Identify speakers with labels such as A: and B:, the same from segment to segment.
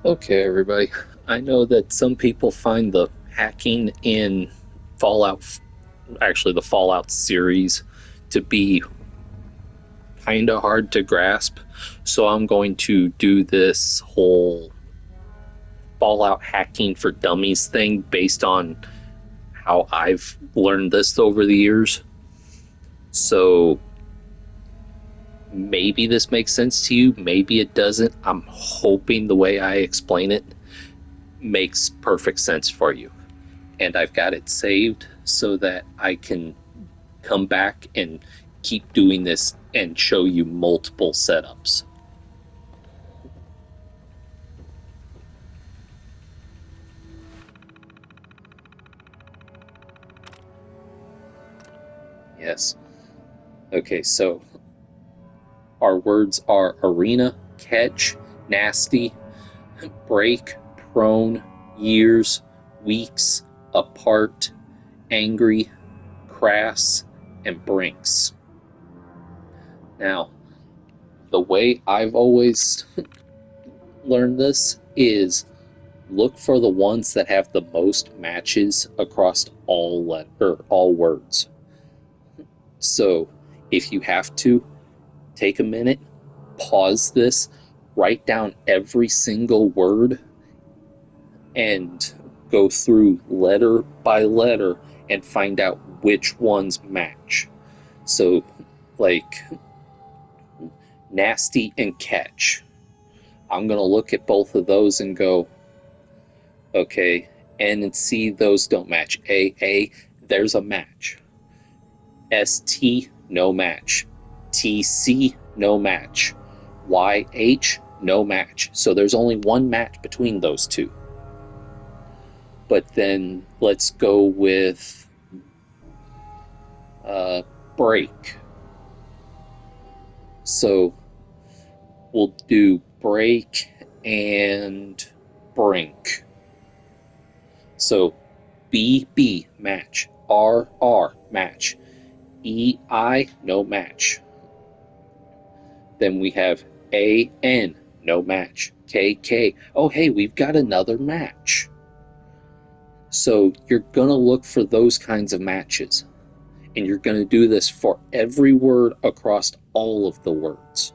A: Okay, everybody. I know that some people find the hacking in Fallout, actually the Fallout series, to be kind of hard to grasp. So I'm going to do this whole Fallout hacking for dummies thing based on how I've learned this over the years. So maybe this makes sense to you, maybe it doesn't. I'm hoping the way I explain it makes perfect sense for you. And I've got it saved so that I can come back and keep doing this and show you multiple setups. Yes. Okay, so our words are arena, catch, nasty, break, prone, years, weeks, apart, angry, crass, and brinks. Now, the way I've always learned this is look for the ones that have the most matches across all words. So if you have to, take a minute, pause this, write down every single word, and go through letter by letter and find out which ones match. So, like nasty and catch. I'm going to look at both of those and go, okay, N and C, those don't match. A, there's a match. ST, no match. TC, no match. YH, no match. So there's only one match between those two. But then let's go with break. So we'll do break and brink. So BB match. RR match. EI no match. Then we have AN no match. KK, oh hey, we've got another match. So you're going to look for those kinds of matches. And you're going to do this for every word across all of the words.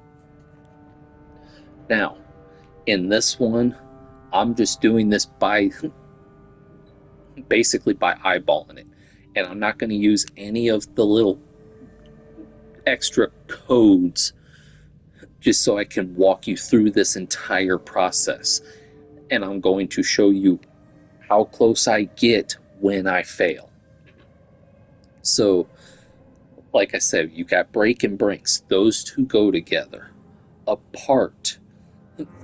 A: Now, in this one, I'm just doing this by basically by eyeballing it. And I'm not going to use any of the little extra codes just so I can walk you through this entire process. And I'm going to show you how close I get when I fail. So, like I said, you got break and brinks. Those two go together. Apart,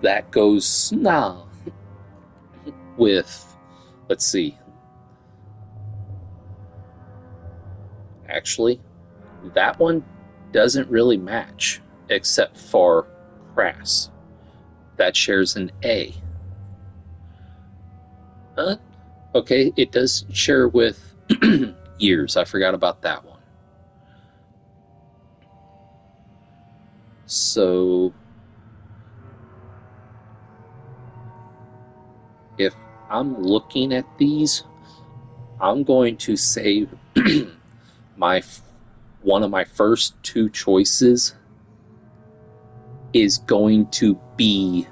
A: that goes with, let's see, actually, that one doesn't really match except for crass. That shares an A. Okay, it does share with years. I forgot about that one. So if I'm looking at these, I'm going to say my one of my first two choices is going to be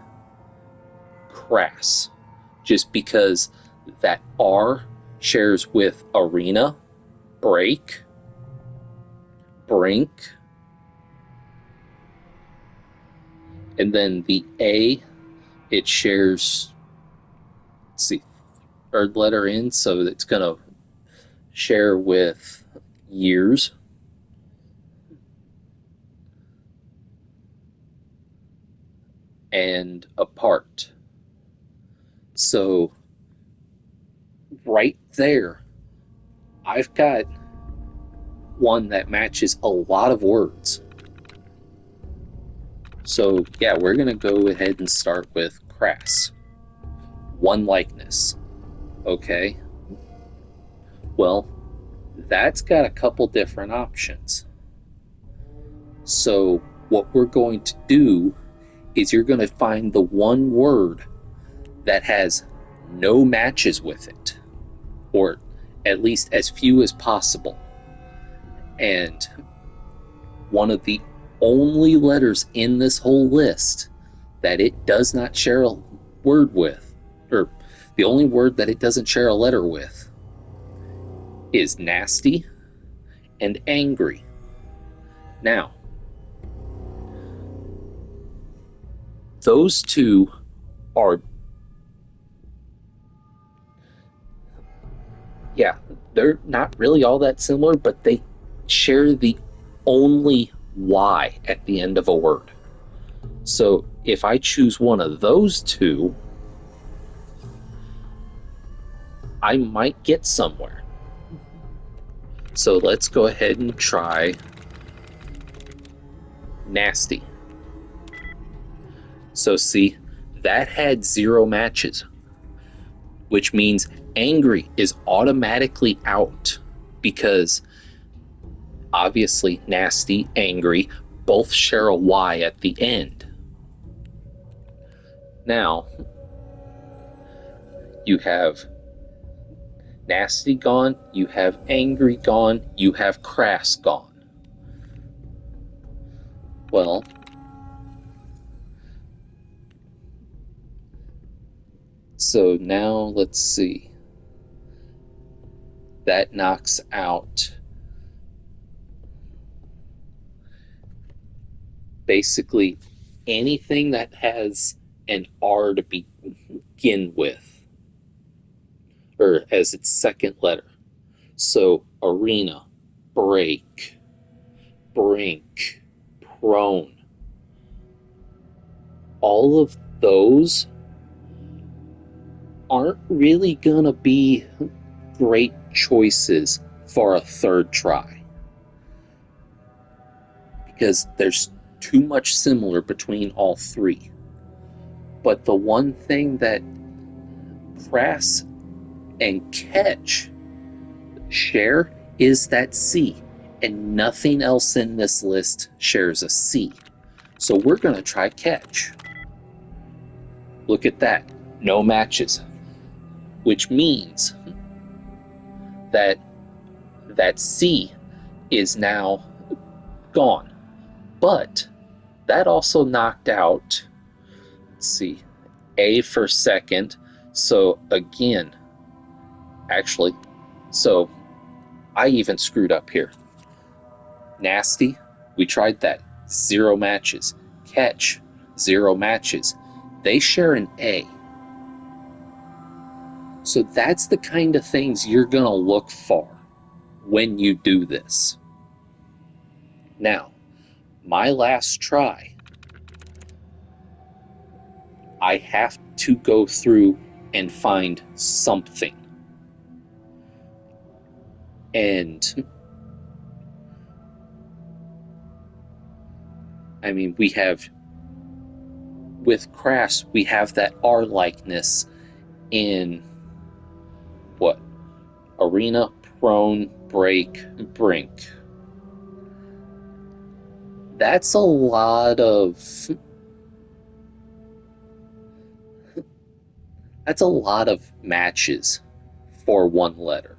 A: crass, just because that R shares with arena, break, brink, and then the A, it shares, let's see, third letter in, so it's going to share with years. And apart. So right there, I've got one that matches a lot of words. So yeah, we're going to go ahead and start with crass. One likeness. Okay. Well, that's got a couple different options. So what we're going to do is you're going to find the one word that has no matches with it, or at least as few as possible. And one of the only letters in this whole list that it does not share a word with, or the only word that it doesn't share a letter with, is nasty and angry. Now, those two are, yeah, they're not really all that similar, but they share the only Y at the end of a word. So if I choose one of those two, I might get somewhere. So let's go ahead and try nasty. So see, that had 0 matches, which means angry is automatically out, because obviously nasty, angry, both share a Y at the end. Now, you have nasty gone, you have angry gone, you have crass gone. Well, so now let's see. That knocks out basically anything that has an R to begin with, or as its second letter. So arena, break, brink, prone. All of those aren't really gonna be great choices for a third try, because there's too much similar between all three. But the one thing that crass and catch share is that C, and nothing else in this list shares a C. So we're going to try catch. Look at that, no matches, which means that that C is now gone. But that also knocked out, let's see, A for second. So again, actually, so I even screwed up here. Nasty, we tried that, 0 matches. Catch, 0 matches. They share an A. So that's the kind of things you're gonna look for when you do this. Now, my last try, I have to go through and find something. And I mean, we have, with crass, we have that R likeness in what? Arena, prone, break, brink. That's a lot of matches for one letter.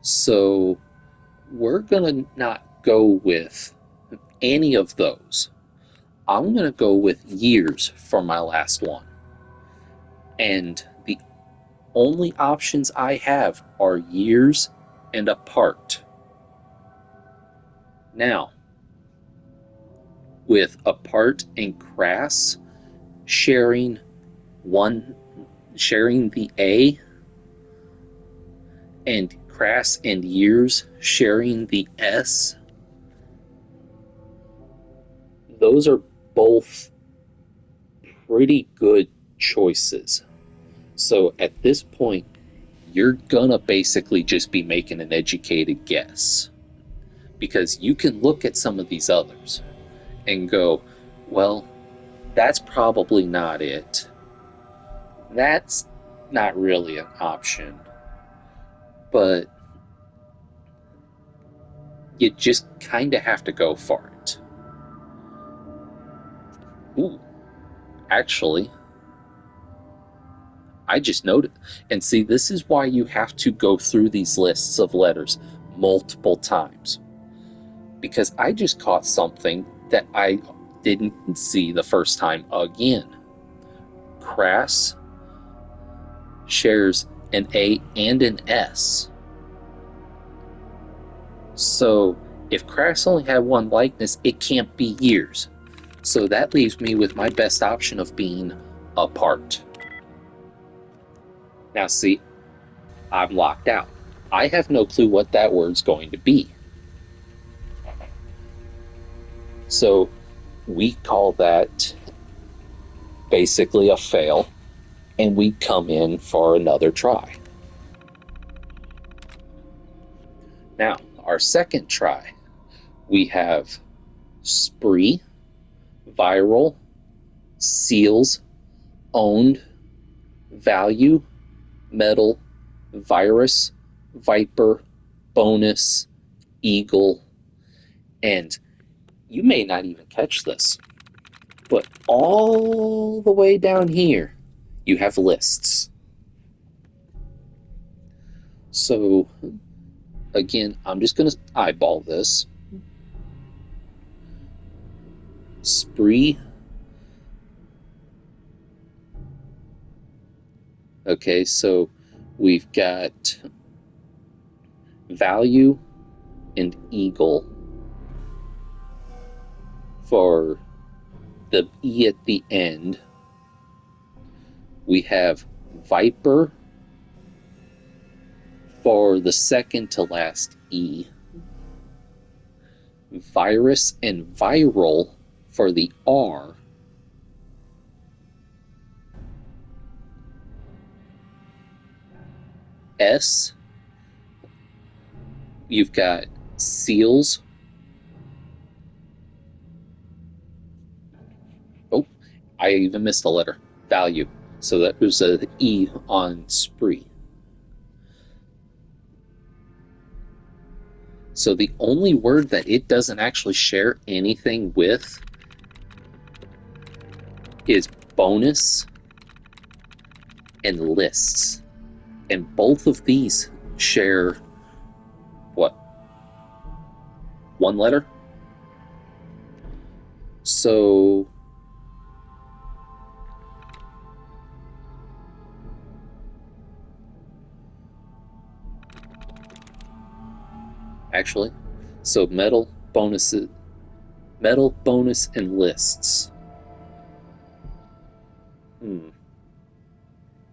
A: So we're gonna not go with any of those. I'm gonna go with years for my last one. And the only options I have are years and apart. Now, with apart and crass sharing the A, and crass and years sharing the S, those are both pretty good choices. So at this point, you're gonna basically just be making an educated guess, because you can look at some of these others and go, well, that's probably not it. That's not really an option. But you just kind of have to go for it. Ooh, actually, I just noted. And see, this is why you have to go through these lists of letters multiple times. Because I just caught something that I didn't see the first time again. Crass shares an A and an S. So if Crass only had one likeness, it can't be years. So that leaves me with my best option of being apart. Now see, I'm locked out. I have no clue what that word's going to be. So we call that basically a fail, and we come in for another try. Now, our second try, we have spree, viral, seals, owned, value, metal, virus, viper, bonus, eagle, and you may not even catch this, but all the way down here, you have lists. So again, I'm just going to eyeball this. Spree. Okay, so we've got value and eagle for the E at the end. We have viper for the second to last E. Virus and viral for the R. S, you've got seals. Oh, I even missed a letter. Value. So that was an E on spree. So the only word that it doesn't actually share anything with is bonus and lists. And both of these share what? One letter? So actually, so metal, bonus, and lists.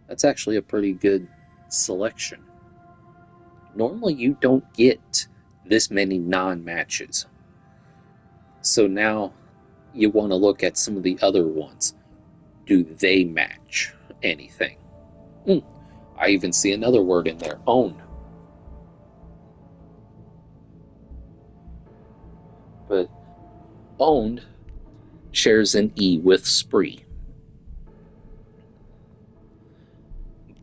A: That's actually a pretty good selection. Normally you don't get this many non-matches. So now you want to look at some of the other ones. Do they match anything? I even see another word in there, own. But owned shares an E with spree.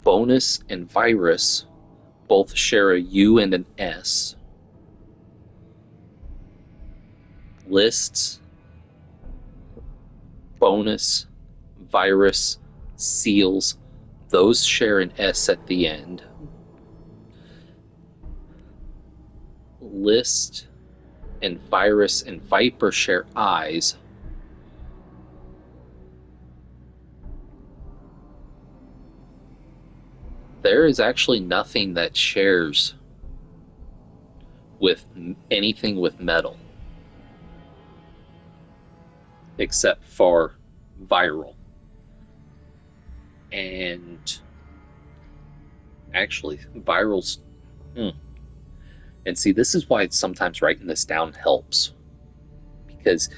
A: Bonus and virus both share a U and an S. Lists, bonus, virus, seals, those share an S at the end. List and virus and viper share I's. There is actually nothing that shares with anything with metal except for viral. And actually, viral's. And see, this is why sometimes writing this down helps. Because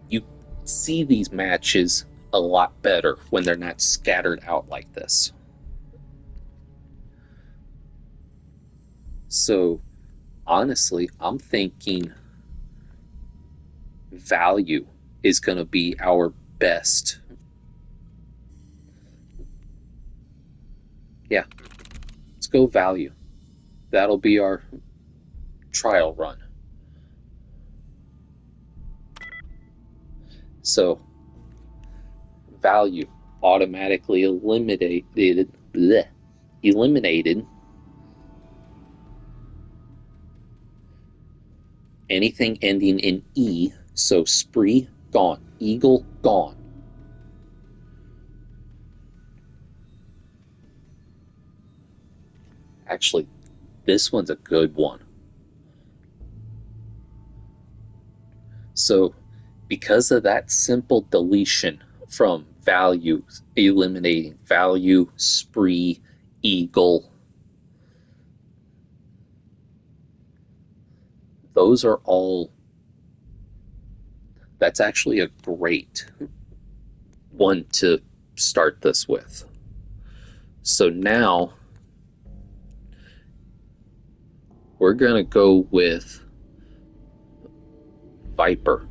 A: you see these matches a lot better when they're not scattered out like this. So, honestly, I'm thinking value is going to be our best. Yeah, let's go value. That'll be our trial run. So, value automatically eliminated eliminated anything ending in E, so spree, gone. Eagle, gone. Actually, this one's a good one. So, because of that simple deletion from value, eliminating value, spree, eagle, those are all, that's actually a great one to start this with. So now we're going to go with Viper,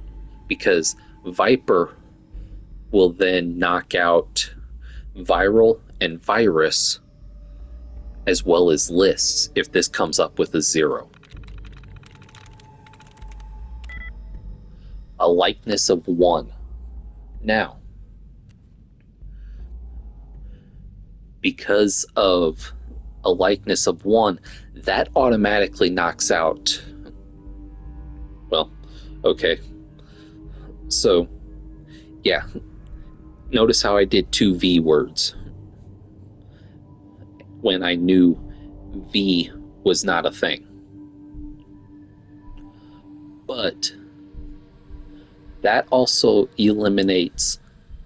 A: because Viper will then knock out viral and virus as well as lists if this comes up with a 0. A likeness of 1. Now, because of a likeness of 1, that automatically knocks out, well, okay. So, yeah, notice how I did 2 V words when I knew V was not a thing. But that also eliminates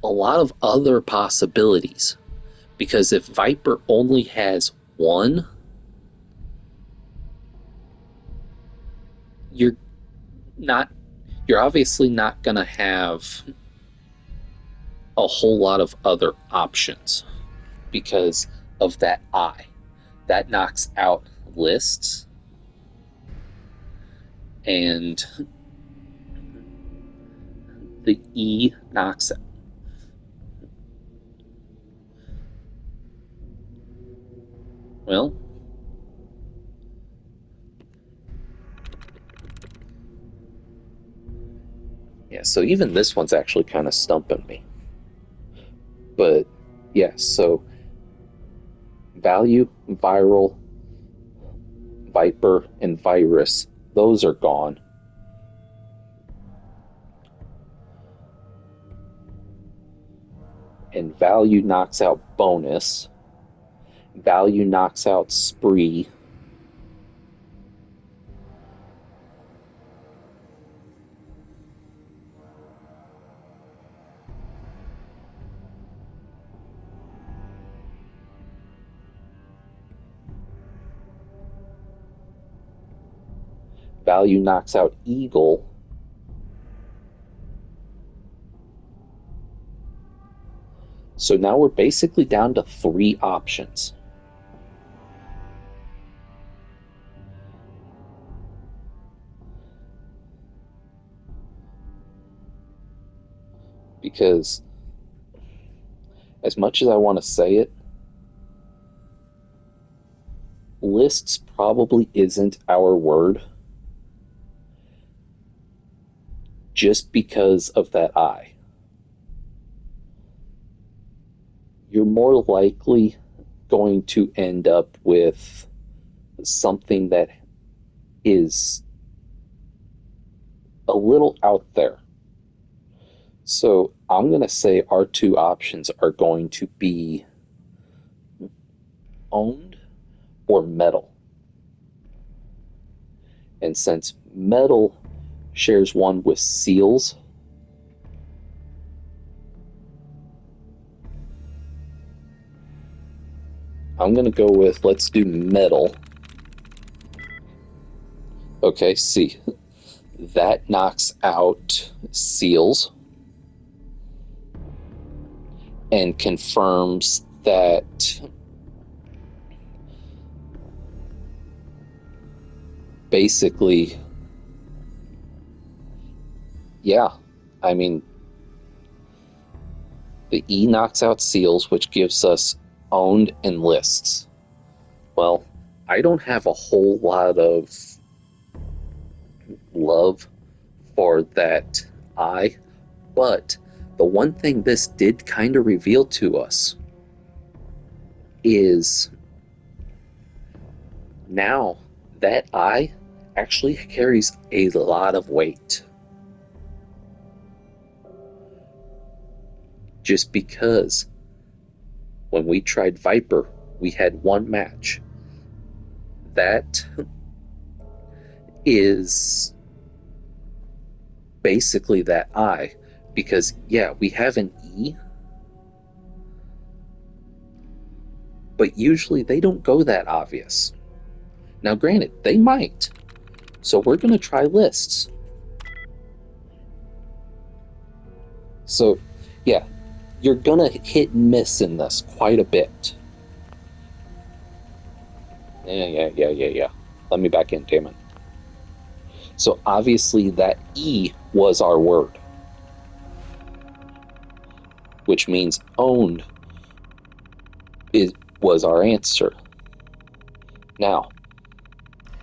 A: a lot of other possibilities, because if Viper only has 1, you're obviously not going to have a whole lot of other options because of that I. That knocks out lists, and the E knocks out. Well, yeah, so even this one's actually kind of stumping me. But yeah, so value, viral, Viper, and virus, those are gone. And value knocks out bonus. Value knocks out spree. Value knocks out eagle. So now we're basically down to 3 options. Because as much as I want to say it, lists probably isn't our word just because of that I. You're more likely going to end up with something that is a little out there. So I'm going to say our 2 options are going to be owned or metal. And since metal shares 1 with seals, I'm going to go with, let's do metal. Okay, see, that knocks out seals and confirms that basically, yeah, I mean, the E knocks out seals, which gives us owned and lists. Well, I don't have a whole lot of love for that I, but the one thing this did kind of reveal to us is now that I actually carries a lot of weight. Just because when we tried Viper, we had one match. That is basically that I, because yeah, we have an E, but usually they don't go that obvious. Now granted, they might, so we're going to try lists. So yeah, you're going to hit and miss in this quite a bit. Yeah. Let me back in, damn it. So obviously that E was our word, which means owned was our answer. Now,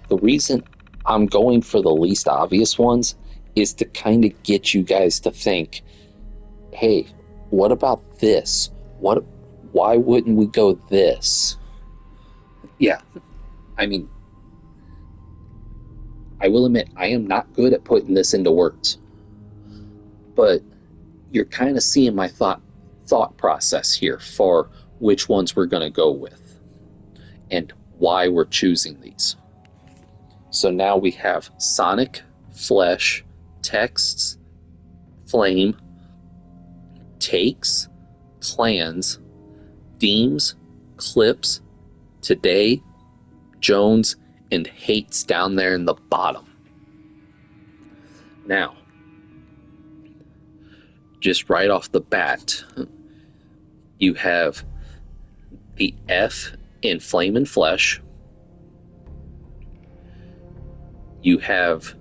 A: the reason I'm going for the least obvious ones is to kind of get you guys to think, hey, what about this? Why wouldn't we go this? Yeah, I mean, I will admit I am not good at putting this into words, but you're kind of seeing my thought process here for which ones we're going to go with and why we're choosing these. So now we have Sonic, Flesh, Texts, Flame, Takes, Clans, Deems, Clips, Today, Jones, and Hates down there in the bottom. Now, just right off the bat, you have the F in Flame and Flesh. You have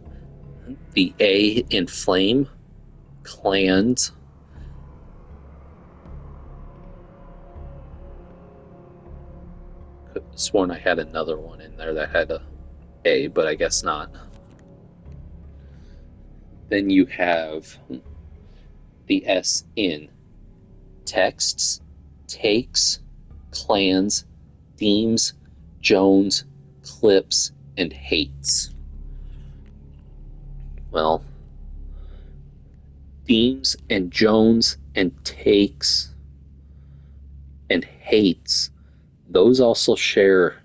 A: the A in Flame, Clans. Could have sworn I had another one in there that had A, but I guess not. Then you have the S in Texts, Takes, Clans, Deems, Jones, Clips, and Hates. Well, Deems and Jones and Takes and Hates, those also share.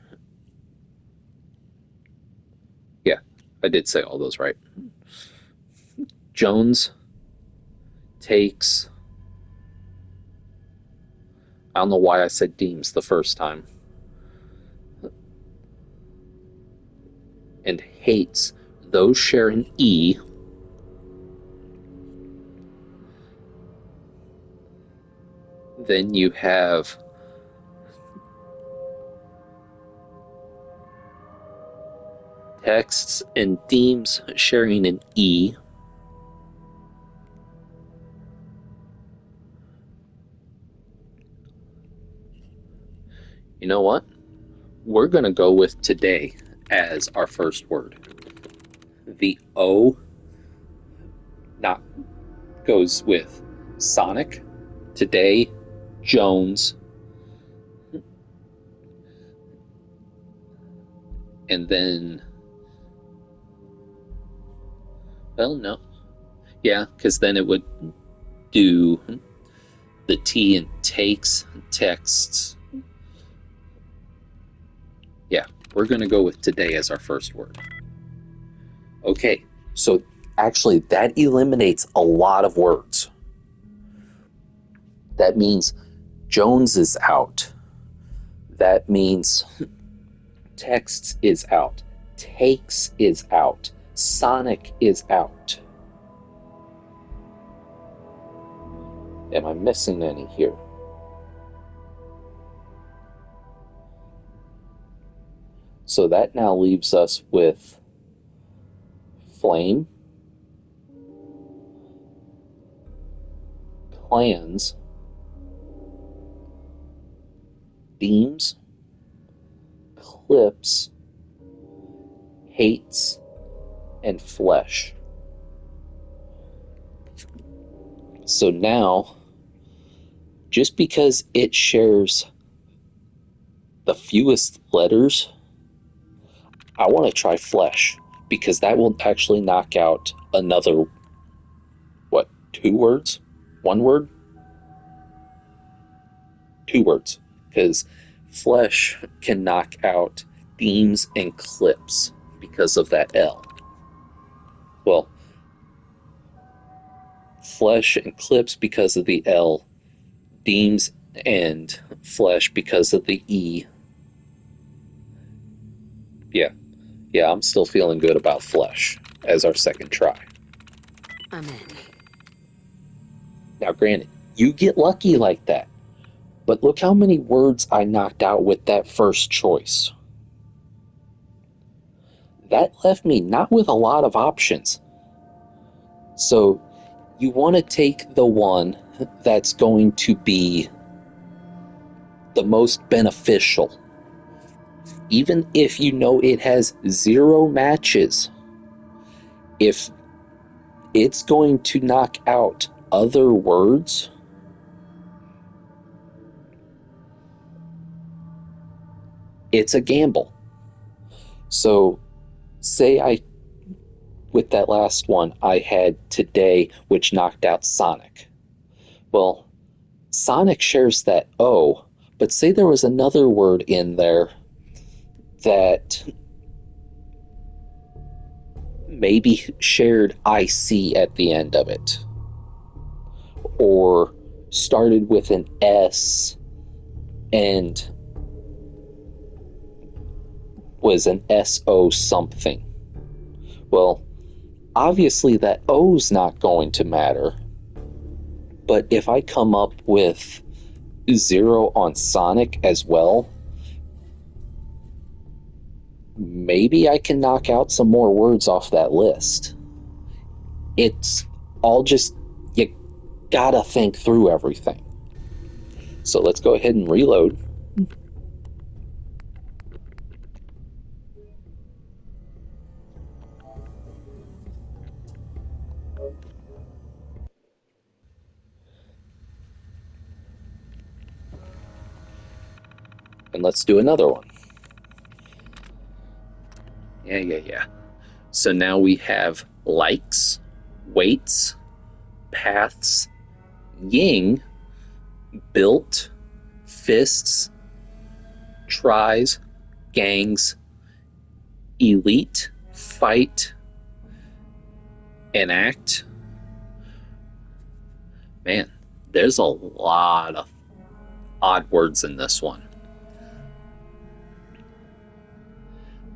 A: Yeah, I did say all those right. Jones, Takes. I don't know why I said Deems the first time. And Hates, those share an E. Then you have Texts and Deems sharing an E. You know what? We're going to go with Today as our first word. The O not goes with Sonic, Today, Jones, and then, well, no. Yeah, because then it would do the T in Takes, Texts. Yeah, we're going to go with Today as our first word. Okay, so actually that eliminates a lot of words. That means Jones is out. That means Texts is out. Takes is out. Sonic is out. Am I missing any here? So that now leaves us with Flame, Clans, Beams, Clips, Hates, and Flesh. So now, just because it shares the fewest letters, I want to try flesh, because that will actually knock out another, what, 2 words? 1 word? 2 words. Because flesh can knock out beams and clips because of that L. Well, flesh and clips because of the L, beams and flesh because of the E. Yeah, I'm still feeling good about flesh as our second try.
B: I'm in.
A: Now, granted, you get lucky like that, but look how many words I knocked out with that first choice. That left me not with a lot of options. So, you want to take the one that's going to be the most beneficial. Even if you know it has 0 matches, if it's going to knock out other words, it's a gamble. So, say with that last one, I had today, which knocked out Sonic. Well, Sonic shares that O, but say there was another word in there that maybe shared IC at the end of it, or started with an S and was an SO something. Well, obviously that O's not going to matter, but if I come up with 0 on Sonic as well, maybe I can knock out some more words off that list. It's all just, you gotta think through everything. So let's go ahead and reload. And let's do another one. Yeah. So now we have likes, weights, paths, ying, built, fists, tries, gangs, elite, fight, enact. Man, there's a lot of odd words in this one.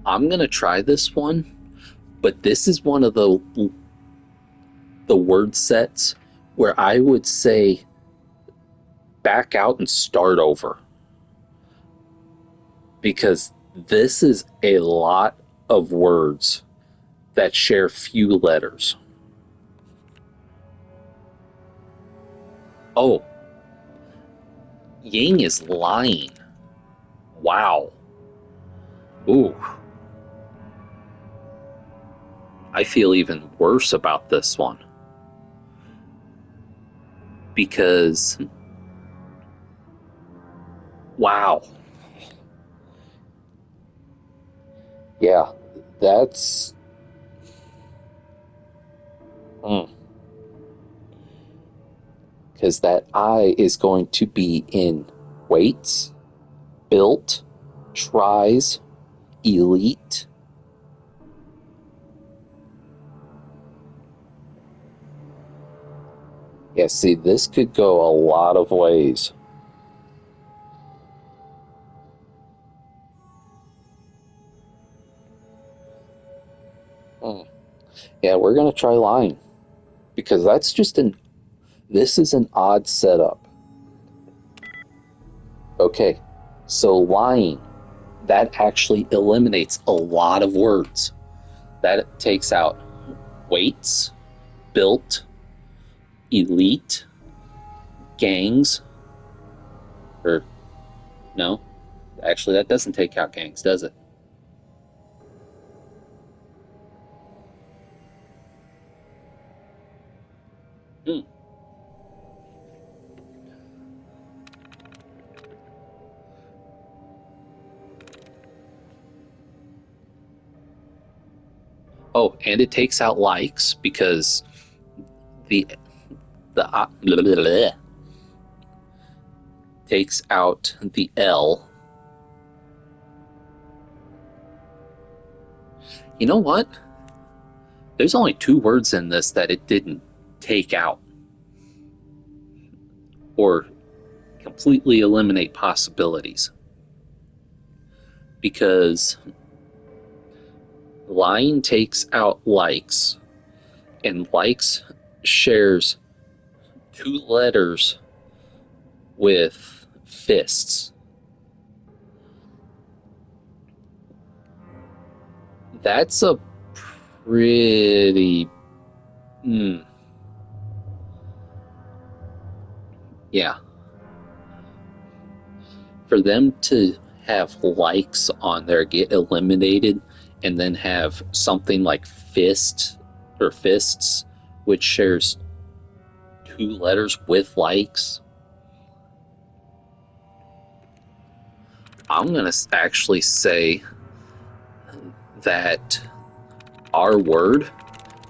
A: I'm gonna try this one, but this is one of the word sets where I would say back out and start over, because this is a lot of words that share few letters. Oh, Ying is lying. Wow. Ooh. I feel even worse about this one, because wow. Yeah, that's because that I is going to be in weights, built, tries, elite. Yeah, see, this could go a lot of ways. Yeah, we're gonna try lying, because this is an odd setup. Okay, so lying, that actually eliminates a lot of words. That takes out weights, built, elite, gangs, or no, actually that doesn't take out gangs, does it? Hmm. Oh, and it takes out likes because the blah, blah, blah, takes out the L. You know what? There's only 2 words in this that it didn't take out or completely eliminate possibilities. Because lying takes out likes, and likes shares 2 letters with fists. That's a pretty... yeah. For them to have likes on there get eliminated and then have something like fist or fists, which shares 2 letters with likes, I'm going to actually say that our word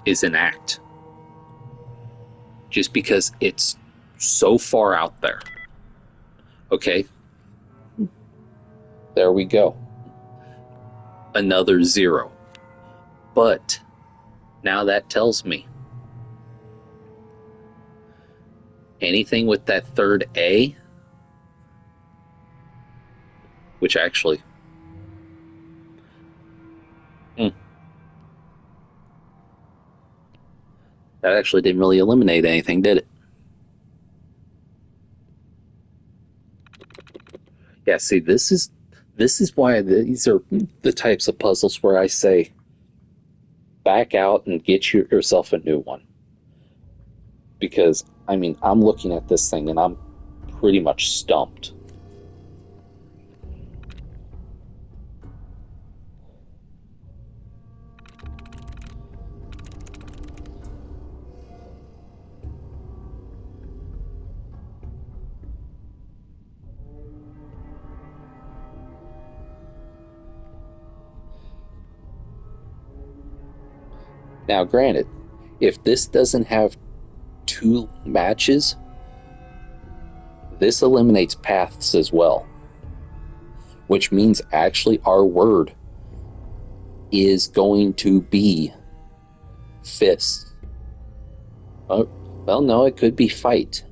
A: is an act. Just because it's so far out there. Okay. There we go. Another 0. But now that tells me anything with that third A, which actually... that actually didn't really eliminate anything, did it? Yeah, see, this is why these are the types of puzzles where I say back out and get yourself a new one. Because, I mean, I'm looking at this thing and I'm pretty much stumped. Now, granted, if this doesn't have 2 matches, this eliminates paths as well. Which means actually our word is going to be fist. Oh, well, no, it could be fight.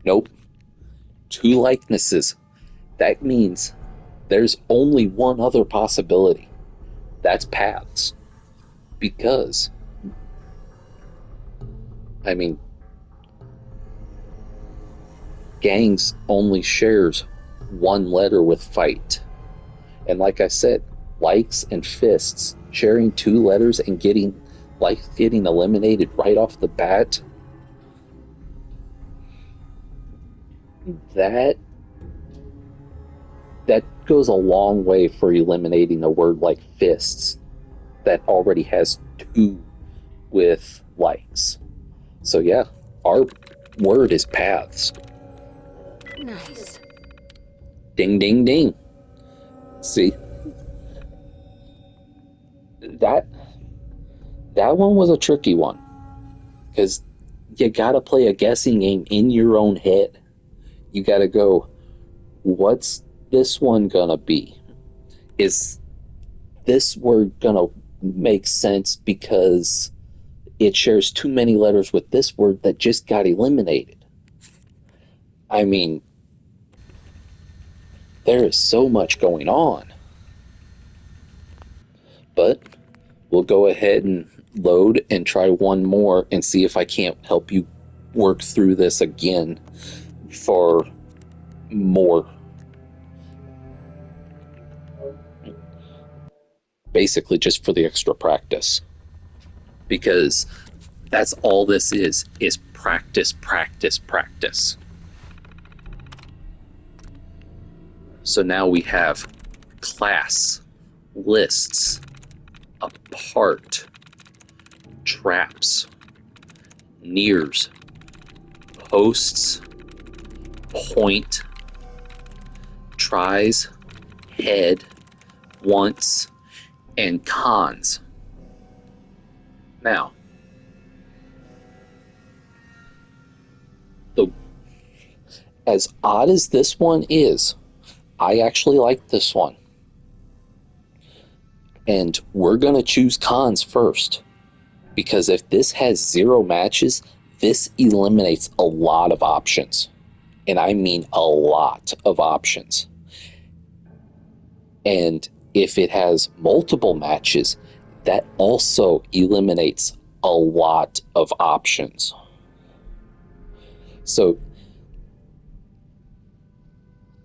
A: Nope. 2 likenesses. That means there's only one other possibility. That's paths. Because, I mean, gangs only shares 1 letter with fight. And like I said, likes and fists, sharing 2 letters and getting eliminated right off the bat, that goes a long way for eliminating a word like fists that already has 2 with likes. So yeah, our word is paths.
B: Nice.
A: Ding, ding, ding. See, that one was a tricky one, because you gotta play a guessing game in your own head. You gotta go, what's this one gonna be? Is this word gonna make sense because it shares too many letters with this word that just got eliminated? I mean, there is so much going on. But we'll go ahead and load and try one more and see if I can't help you work through this again for more. Basically just for the extra practice. Because that's all this is practice, practice, practice. So now we have class, lists, apart, traps, nears, posts, point, tries, head, once, and cons. Now, as odd as this one is, I actually like this one. And we're going to choose cons first. Because if this has 0 matches, this eliminates a lot of options. And I mean a lot of options. And if it has multiple matches, that also eliminates a lot of options. So,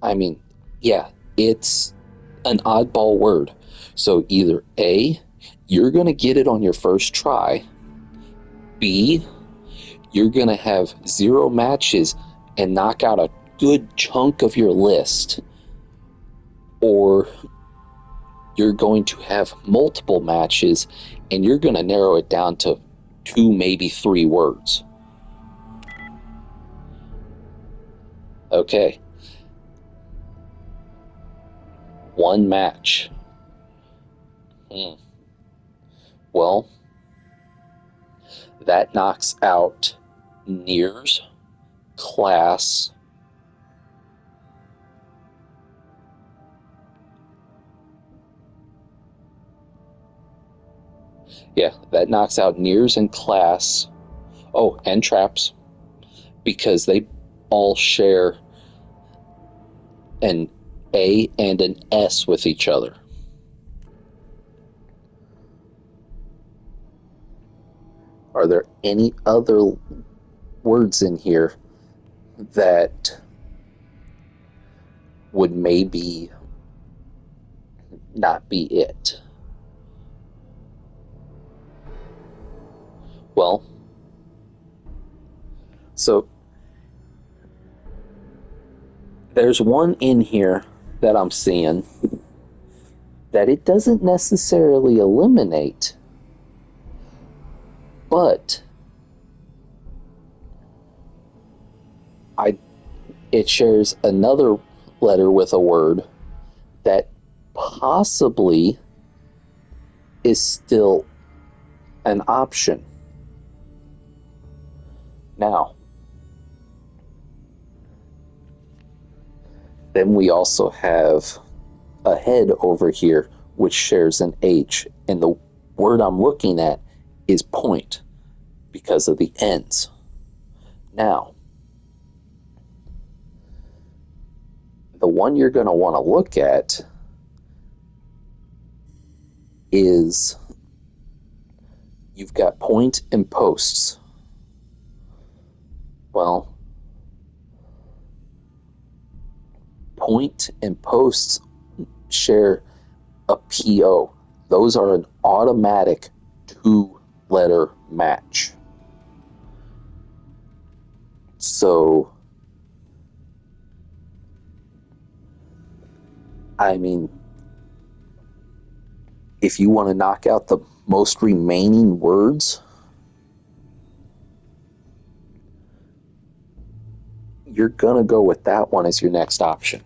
A: I mean, yeah, it's an oddball word. So either A, you're going to get it on your first try. B, you're going to have 0 matches and knock out a good chunk of your list. Or you're going to have multiple matches and you're going to narrow it down to 2, maybe 3 words. Okay. 1 match. Well, that knocks out nears, class, yeah, that knocks out nears and class. Oh, and traps, because they all share an A and an S with each other. Are there any other words in here that would maybe not be it? Well, so there's one in here that I'm seeing that it doesn't necessarily eliminate, but it shares another letter with a word that possibly is still an option. Now, then we also have a head over here which shares an H, and the word I'm looking at is point because of the ends. Now, the one you're going to want to look at is you've got point and posts. Well, point and posts share a PO. Those are an automatic 2-letter match. So, I mean, if you want to knock out the most remaining words, you're going to go with that one as your next option.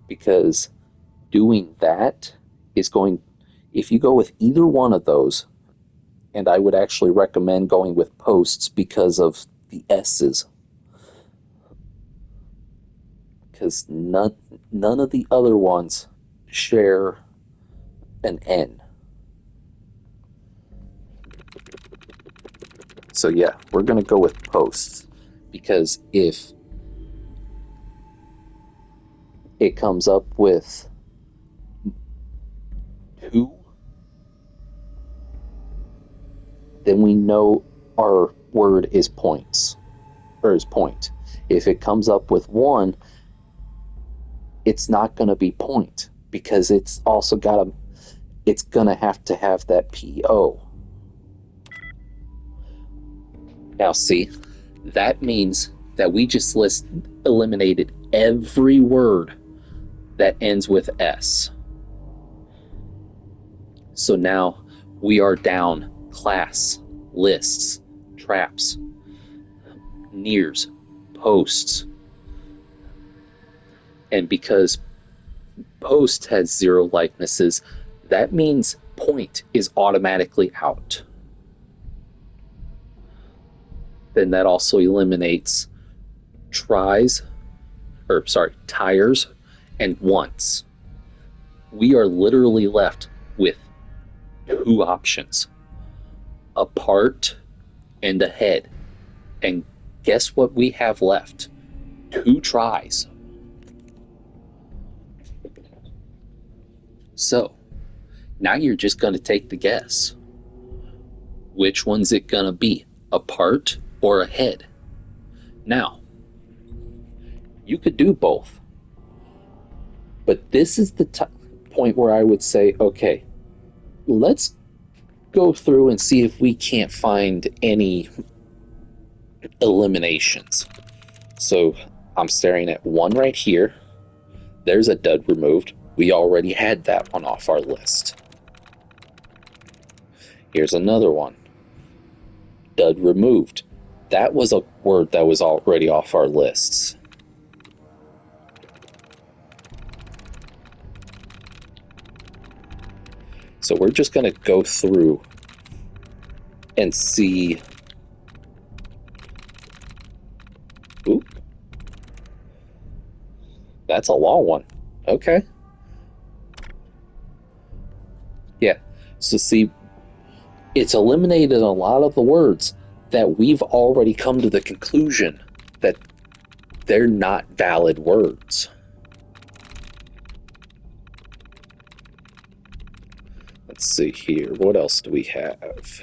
A: Because doing that is going, if you go with either one of those, and I would actually recommend going with posts because of the S's. Because none of the other ones share an N. So yeah, we're going to go with posts. Because if it comes up with 2, then we know our word is points, or is point. If it comes up with 1, it's not going to be point, because it's also it's going to have that PO. Now see, that means that we just eliminated every word that ends with S. So now we are down class, lists, traps, nears, posts. And because post has 0 likenesses, that means point is automatically out. Then that also eliminates tires and once. We are literally left with 2 options: apart and ahead. And guess what we have left? 2 tries. So now you're just going to take the guess. Which one's it going to be? Apart or ahead? Now, you could do both. But this is the point where I would say, okay, let's go through and see if we can't find any eliminations. So I'm staring at one right here. There's a dud removed. We already had that one off our list. Here's another one. Dud removed. That was a word that was already off our lists. So we're just going to go through and see. Oop. That's a long one. Okay. Yeah. So see, it's eliminated a lot of the words that we've already come to the conclusion that they're not valid words. Let's see here. What else do we have?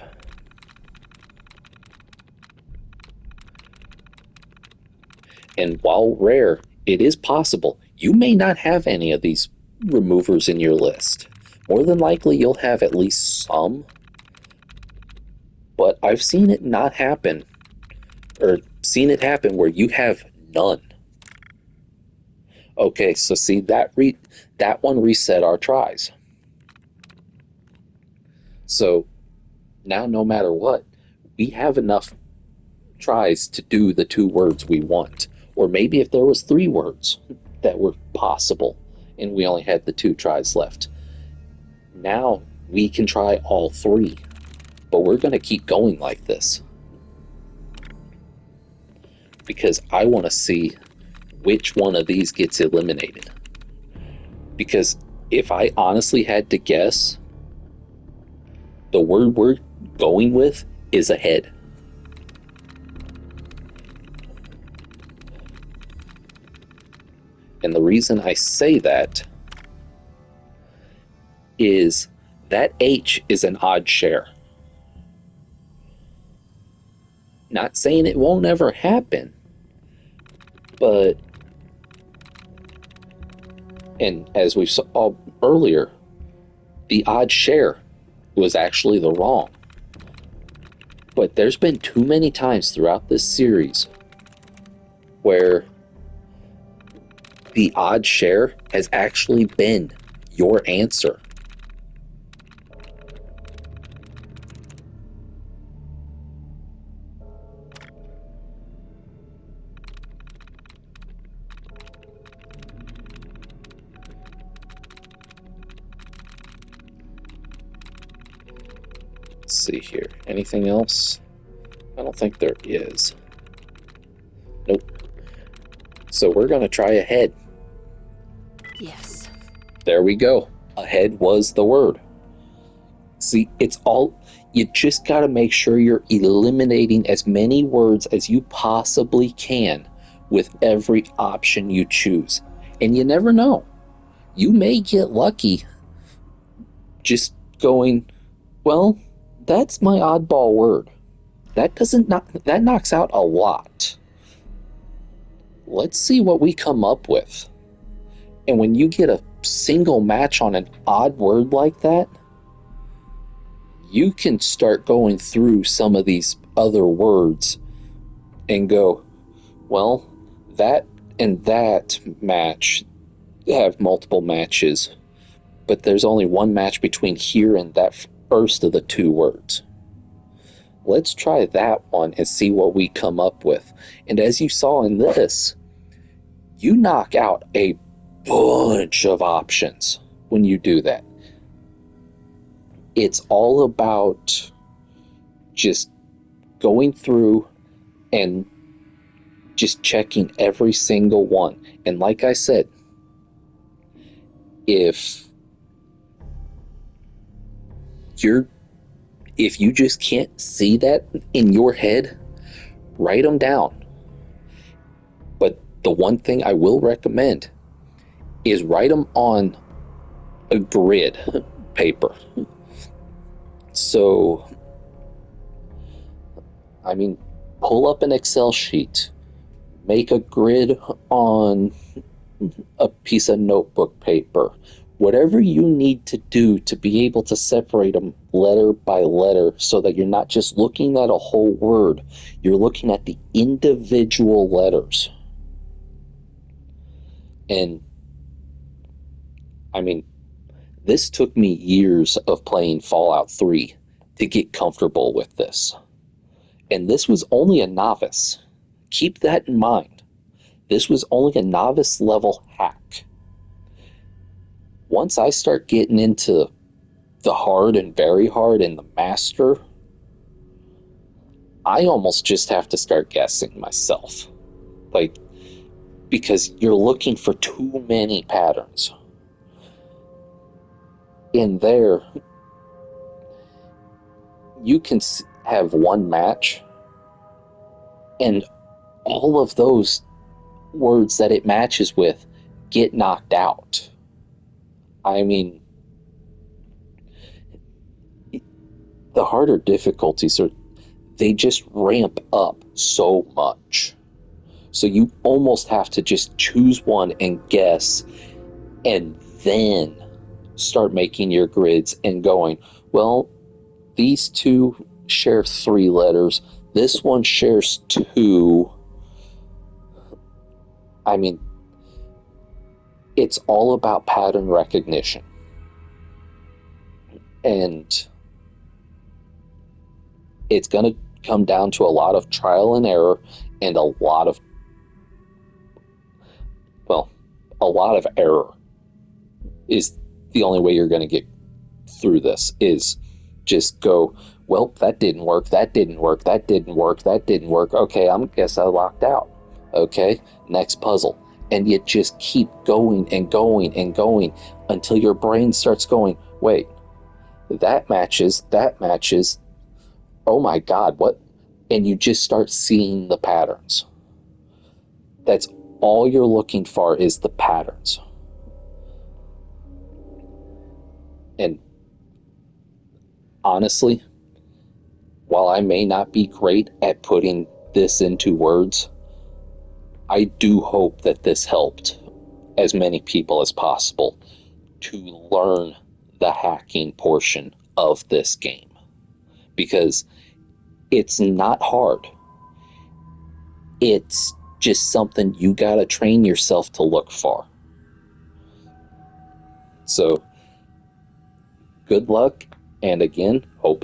A: And while rare, it is possible you may not have any of these removers in your list. More than likely, you'll have at least some. But I've seen it not happen, or seen it happen where you have none. Okay, so see, that one reset our tries. So now no matter what, we have enough tries to do the 2 words we want. Or maybe if there was 3 words that were possible and we only had the 2 tries left. Now we can try all 3. But we're going to keep going like this. Because I want to see which one of these gets eliminated. Because if I honestly had to guess, the word we're going with is ahead. And the reason I say that is that H is an odd share. Not saying it won't ever happen, but, and as we saw earlier, the odd share was actually the wrong. But there's been too many times throughout this series where the odd share has actually been your answer. Let's see here. Anything else? I don't think there is. Nope. So we're going to try ahead.
B: Yes.
A: There we go. Ahead was the word. See, it's all, you just got to make sure you're eliminating as many words as you possibly can with every option you choose. And you never know. You may get lucky just going, well, that's my oddball word. That knocks out a lot. Let's see what we come up with. And when you get a single match on an odd word like that, you can start going through some of these other words and go, well, that and that match have multiple matches, but there's only one match between here and that first of the 2 words. let's try that one and see what we come up with. And as you saw in this, you knock out a bunch of options when you do that. It's all about just going through and just checking every single one. And like I said, if you're if you just can't see that in your head, write them down. But the one thing I will recommend is write them on a grid paper. So, I mean, pull up an Excel sheet, make a grid on a piece of notebook paper, whatever you need to do to be able to separate them letter by letter so that you're not just looking at a whole word, you're looking at the individual letters. And I mean, this took me years of playing Fallout 3 to get comfortable with this. And this was only a novice. Keep that in mind. This was only a novice level hack. Once I start getting into the hard and very hard and the master, I almost just have to start guessing myself. Like, because you're looking for too many patterns. In there, you can have one match, and all of those words that it matches with get knocked out. I mean, the harder difficulties they just ramp up so much. So you almost have to just choose one and guess, and then start making your grids and going, well, these two share 3 letters, this one shares 2. I mean, it's all about pattern recognition. And it's going to come down to a lot of trial and error and a lot of error is the only way you're going to get through this. Is just go, well, that didn't work, that didn't work, that didn't work, that didn't work. Okay, I guess I locked out. Okay, next puzzle. And you just keep going and going and going until your brain starts going, wait, that matches, oh my God, what? And you just start seeing the patterns. That's all you're looking for, is the patterns. And honestly, while I may not be great at putting this into words, I do hope that this helped as many people as possible to learn the hacking portion of this game. Because it's not hard. It's just something you gotta train yourself to look for. So, good luck, and again, hope it